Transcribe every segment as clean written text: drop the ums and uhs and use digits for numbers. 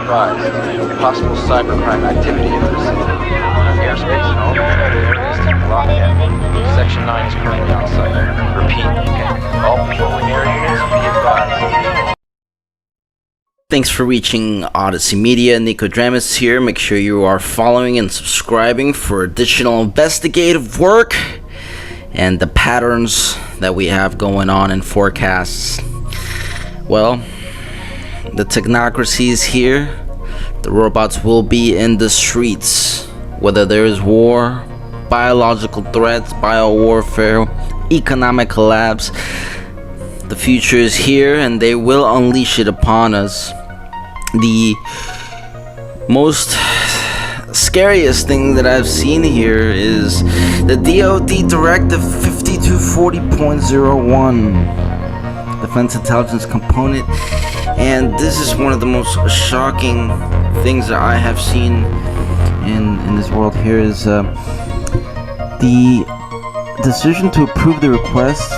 advised. Possible cybercrime activity in the vicinity. Airspace and all controlled areas to be locked down. Section 9 is currently on site. Repeat. All patrolling air units be advised. Thanks for reaching Odyssey Media. Nico Dramis here. Make sure you are following and subscribing for additional investigative work and the patterns that we have going on in forecasts. Well, the technocracy is here. The robots will be in the streets. Whether there is war, biological threats, biowarfare, economic collapse, the future is here and they will unleash it upon us. The most scariest thing that I've seen here is the DoD Directive 5240.01 Defense Intelligence Component, and this is one of the most shocking things that I have seen in this world here is the decision to approve the request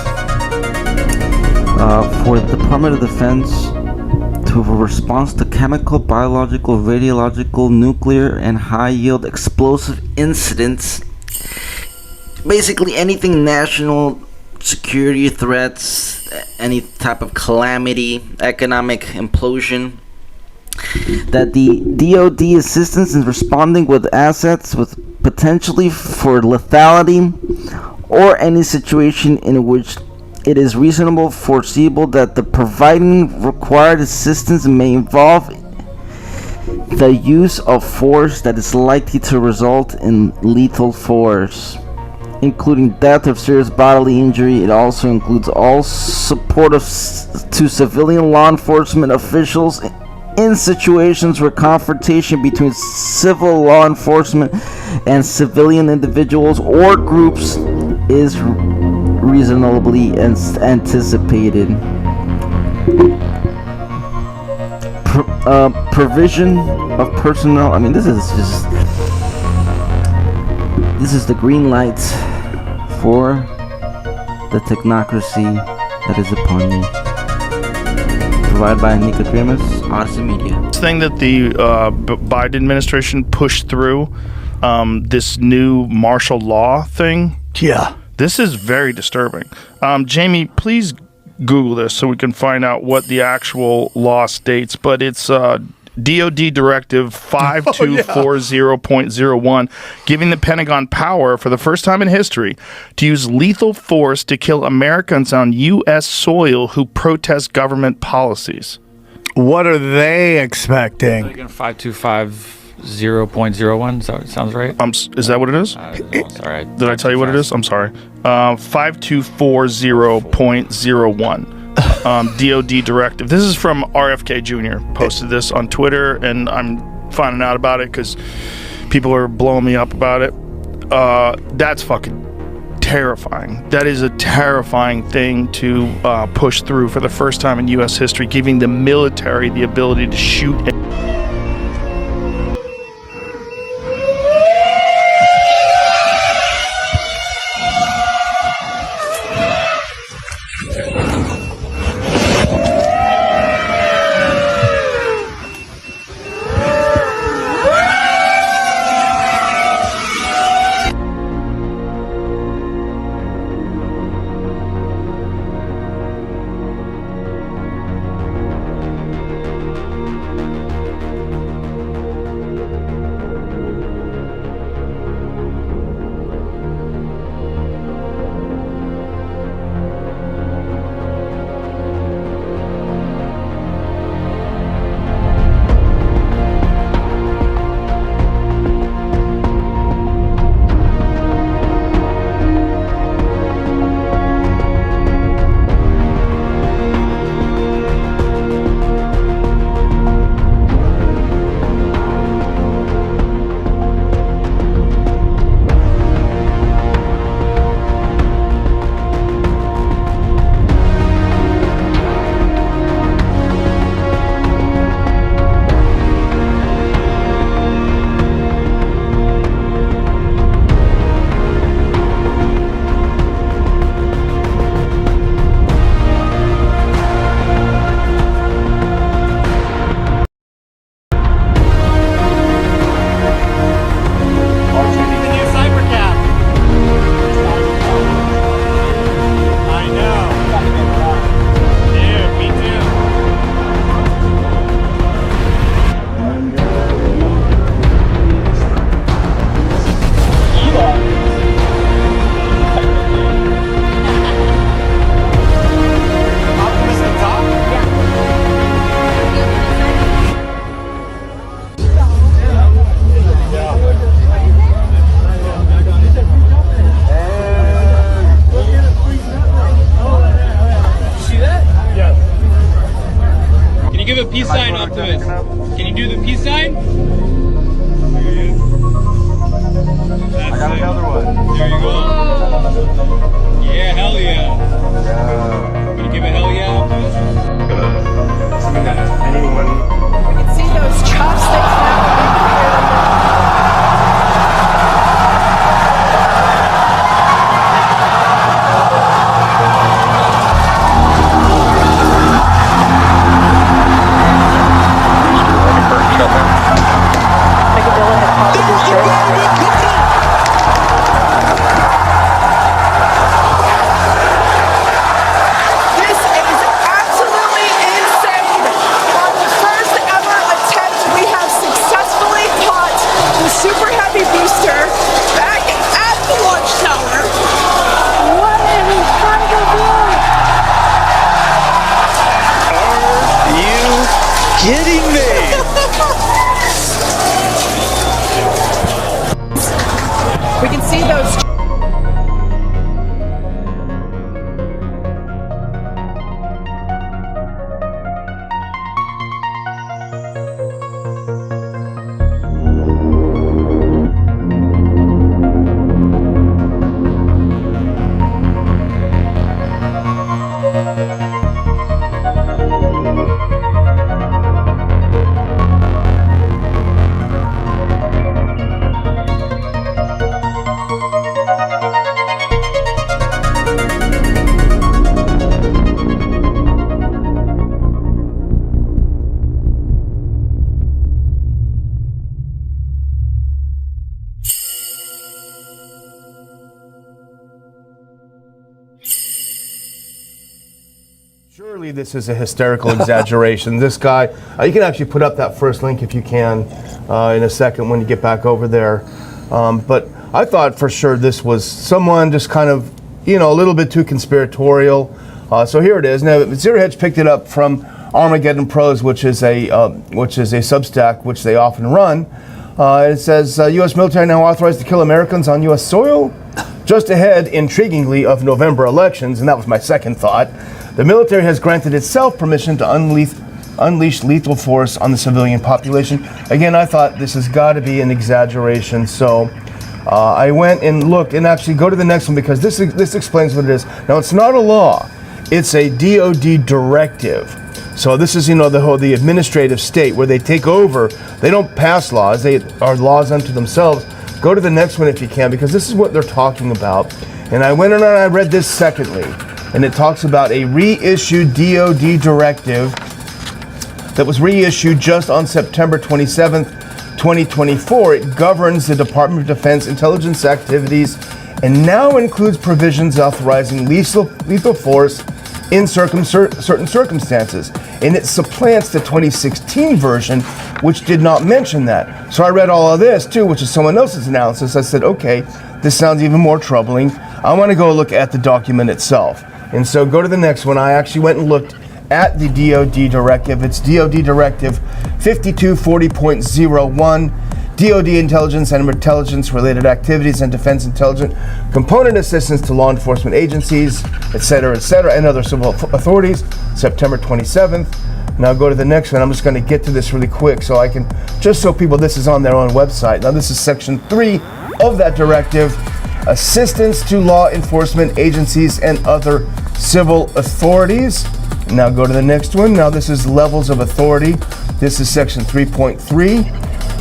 for the Department of Defense to have a response to chemical, biological, radiological, nuclear, and high-yield explosive incidents. Basically anything national security threats, any type of calamity, economic implosion, that the DoD assistance in responding with assets with potentially for lethality or any situation in which it is reasonable foreseeable that the providing required assistance may involve the use of force that is likely to result in lethal force, including death or serious bodily injury. It also includes all support to civilian law enforcement officials in situations where confrontation between civil law enforcement and civilian individuals or groups is reasonably anticipated. Provision of personnel. I mean, this is the green light for the technocracy that is upon you. Provided by Nico Dramis, Odyssey Media. This thing that the Biden administration pushed through, this new martial law thing. Yeah. This is very disturbing. Jamie, please Google this so we can find out what the actual law states. But it's DoD Directive 5240.01, giving the Pentagon power for the first time in history to use lethal force to kill Americans on U.S. soil who protest government policies. What are they expecting? 5250.01, so it sounds right. Is that what it is? Sorry. Did I tell you what it is? I'm sorry. 5240.01. DoD Directive. This is from RFK Jr. Posted this on Twitter, and I'm finding out about it because people are blowing me up about it. That's fucking terrifying. That is a terrifying thing to push through for the first time in U.S. history, giving the military the ability to shoot. peace sign, Optimus. Can you do the peace sign? That's I got another one. There you go. Yeah, hell yeah. Can you give a hell yeah, Optimus? Anyone? We can see those chopsticks now. This is absolutely insane. On the first ever attempt, we have successfully caught the Super Heavy booster back at the launch tower. What an incredible view! Are you kidding me? We can see those. Surely this is a hysterical exaggeration. This guy, you can actually put up that first link if you can in a second when you get back over there. But I thought for sure this was someone just kind of, a little bit too conspiratorial. So here it is. Now, Zero Hedge picked it up from Armageddon Pros, which is a Substack which they often run. It says U.S. military now authorized to kill Americans on U.S. soil. Just ahead, intriguingly, of November elections, and that was my second thought. The military has granted itself permission to unleash lethal force on the civilian population. Again, I thought this has got to be an exaggeration, so I went and looked, and actually go to the next one because this explains what it is. Now, it's not a law; it's a DoD directive. So this is, the administrative state where they take over. They don't pass laws; they are laws unto themselves. Go to the next one if you can, because this is what they're talking about. And I went and I read this secondly, and it talks about a reissued DoD directive that was reissued just on September 27th, 2024. It governs the Department of Defense intelligence activities and now includes provisions authorizing lethal force in certain circumstances. And it supplants the 2016 version, which did not mention that. So I read all of this too, which is someone else's analysis. I said, okay, this sounds even more troubling. I want to go look at the document itself. And so go to the next one. I actually went and looked at the DoD directive. It's DoD Directive 5240.01, DoD intelligence and intelligence-related activities and defense intelligence component assistance to law enforcement agencies, et cetera, and other civil authorities, September 27th. Now go to the next one. I'm just going to get to this really quick so I can, just so people, this is on their own website. Now this is Section 3 of that directive, assistance to law enforcement agencies and other civil authorities. Now go to the next one. Now this is levels of authority. This is Section 3.3.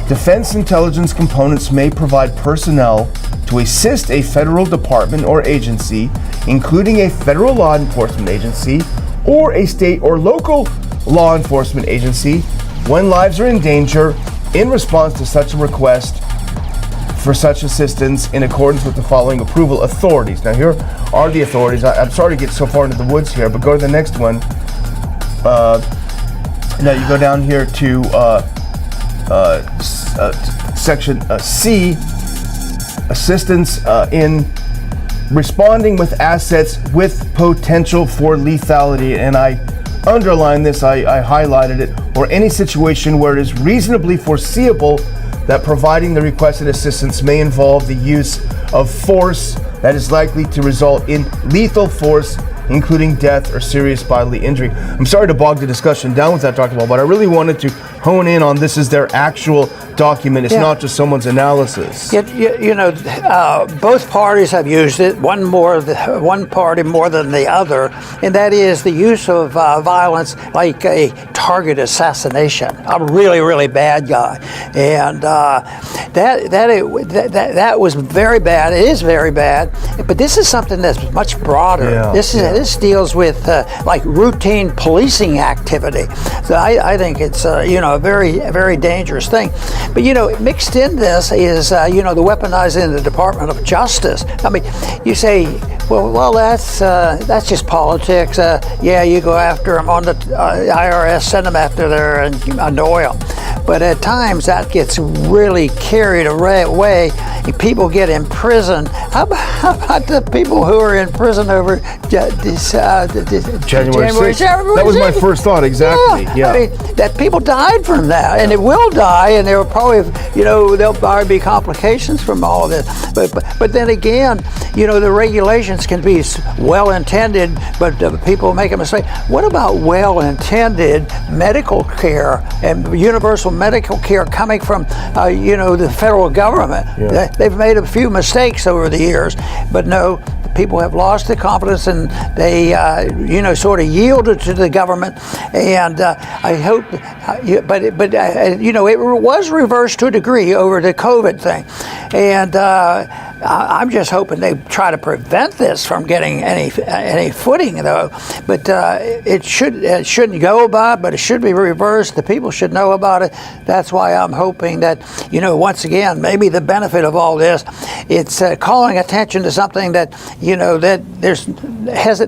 Defense intelligence components may provide personnel to assist a federal department or agency, including a federal law enforcement agency or a state or local law enforcement agency, when lives are in danger in response to such a request for such assistance in accordance with the following approval authorities. Now here are the authorities. I'm sorry to get so far into the woods here, but go to the next one. Now you go down here to Section C, assistance in responding with assets with potential for lethality. And I underlined this, I highlighted it, or any situation where it is reasonably foreseeable that providing the requested assistance may involve the use of force that is likely to result in lethal force including death or serious bodily injury. I'm sorry to bog the discussion down with that, Dr. Ball, but I really wanted to hone in on this is their actual document. It's Yeah. not just someone's analysis. Both parties have used it. One party more than the other, and that is the use of violence, like a target assassination, a really, really bad guy, and that was very bad. It is very bad, but this is something that's much broader. Yeah, This deals with like routine policing activity. So I think it's a very, very dangerous thing. But mixed in this is the weaponizing the Department of Justice. I mean, you say, well, that's just politics. You go after them on the IRS, send them after there and annoy them. But at times that gets really carried away. People get imprisoned. How about the people who are in prison over this January 6th. That was my first thought, exactly. Yeah. I mean, that people died from that, and it will die, and there will probably, there'll probably be complications from all of this. But then again, the regulations can be well-intended, but people make a mistake. What about well-intended medical care and universal medical care coming from, the federal government? Yeah. They've made a few mistakes over the years, but no, people have lost their confidence, and they, sort of yielded to the government. And I hope, it was reversed to a degree over the COVID thing. And I'm just hoping they try to prevent this from getting any footing, though. But it shouldn't go about, but it should be reversed. The people should know about it. That's why I'm hoping that, once again, maybe the benefit of all this, it's calling attention to something that, that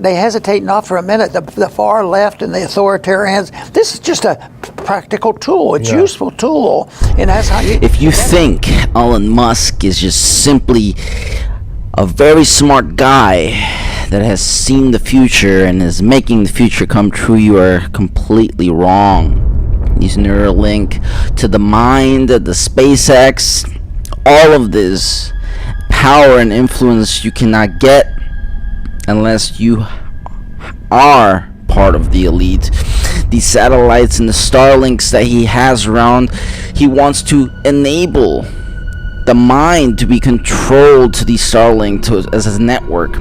they hesitate not for a minute. The far left and the authoritarians. This is just a practical tool. It's a useful tool, and that's how you. If you think Elon Musk is just simply a very smart guy that has seen the future and is making the future come true, you are completely wrong. He's Neuralink to the mind, the SpaceX, all of this power and influence you cannot get unless you are part of the elite. These satellites and the Starlinks that he has around, he wants to enable the mind to be controlled to the Starlink as a network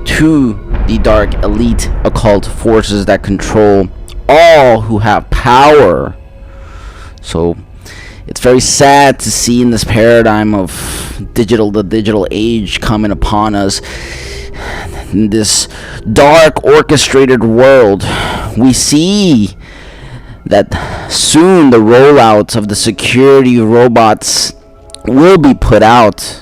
to the dark elite occult forces that control all who have power. So it's very sad to see in this paradigm of the digital age coming upon us, in this dark orchestrated world. We see that soon the rollout of the security robots will be put out,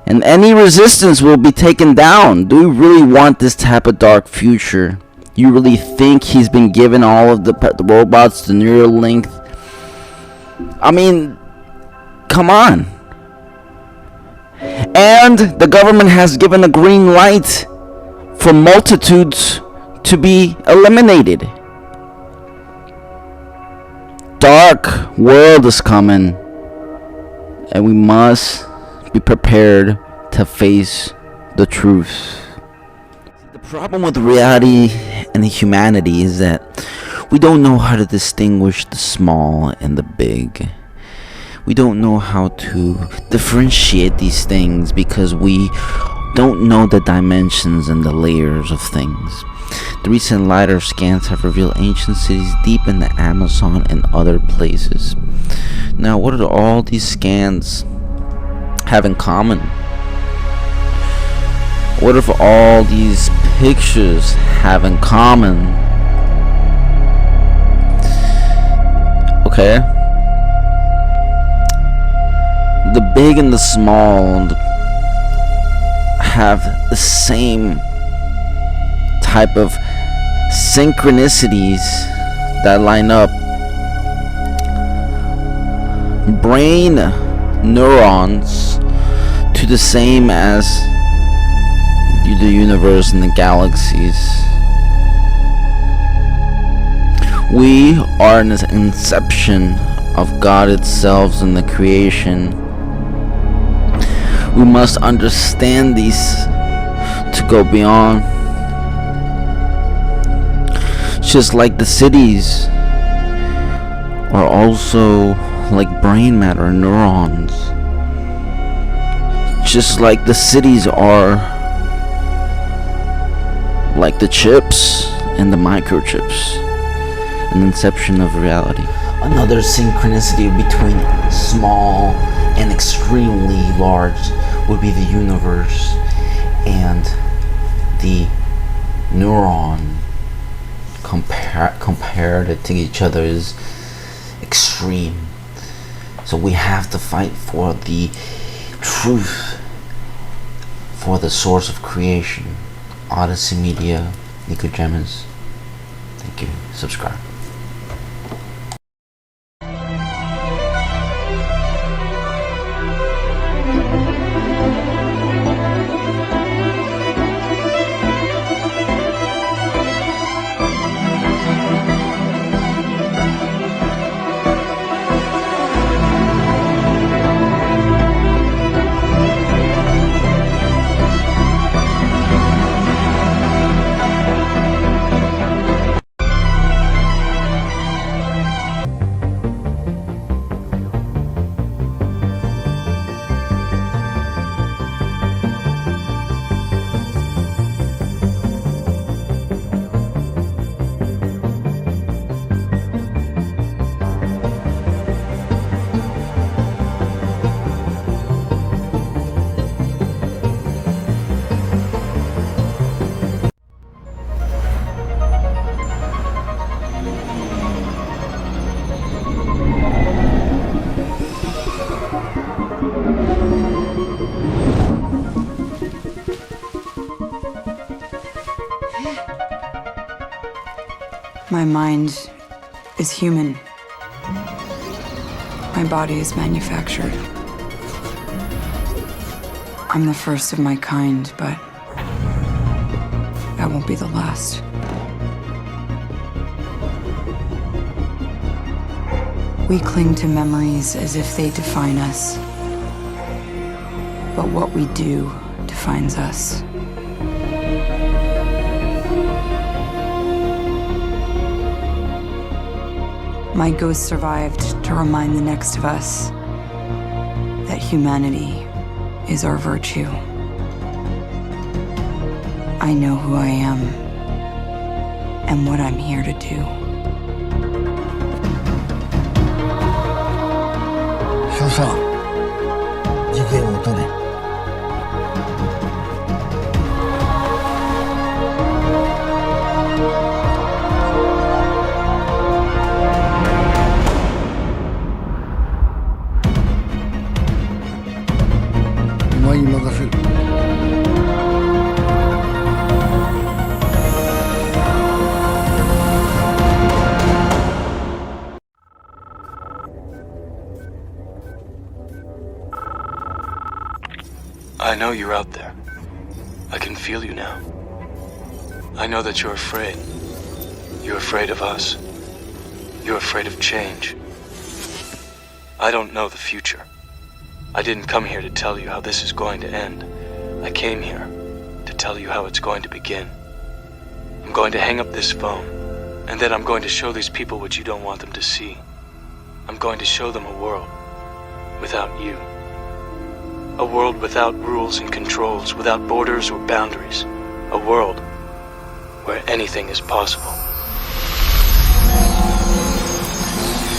and any resistance will be taken down. Do we really want this type of dark future? You really think he's been given all of the robots, the Neuralink? I mean, come on. And the government has given a green light for multitudes to be eliminated. Dark world is coming, and we must be prepared to face the truth. The problem with reality and humanity is that we don't know how to distinguish the small and the big. We don't know how to differentiate these things because we don't know the dimensions and the layers of things. The recent LiDAR scans have revealed ancient cities deep in the Amazon and other places. Now, what do all these scans have in common? What if all these pictures have in common? Okay. The big and the small have the same type of synchronicities that line up. Brain neurons to the same as the universe and the galaxies. We are in the inception of God itself in the creation. We must understand these to go beyond. just like the cities are also like brain matter, neurons. Just like the cities are like the chips and the microchips, an inception of reality. Another synchronicity between small and extremely large would be the universe and the neuron. Compared to each other is extreme. So we have to fight for the truth, for the source of creation. Odyssey Media, Nico Gemens. Thank you. Subscribe. My mind is human. My body is manufactured. I'm the first of my kind, but I won't be the last. We cling to memories as if they define us. But what we do defines us. My ghost survived to remind the next of us that humanity is our virtue. I know who I am and what I'm here to do. 少々事件を取れ。お前に任せる。I know you're out there. I can feel you now. I know that you're afraid. You're afraid of us. You're afraid of change. I don't know the future. I didn't come here to tell you how this is going to end. I came here to tell you how it's going to begin. I'm going to hang up this phone, and then I'm going to show these people what you don't want them to see. I'm going to show them a world without you. A world without rules and controls, without borders or boundaries. A world where anything is possible.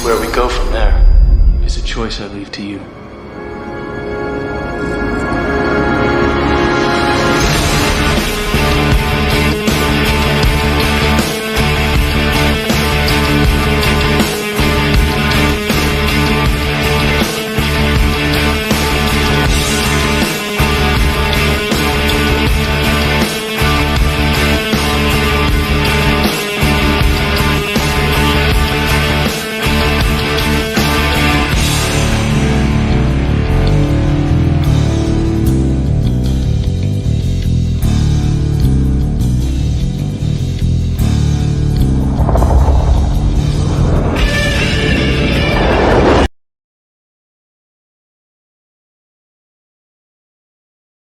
Where we go from there is a choice I leave to you.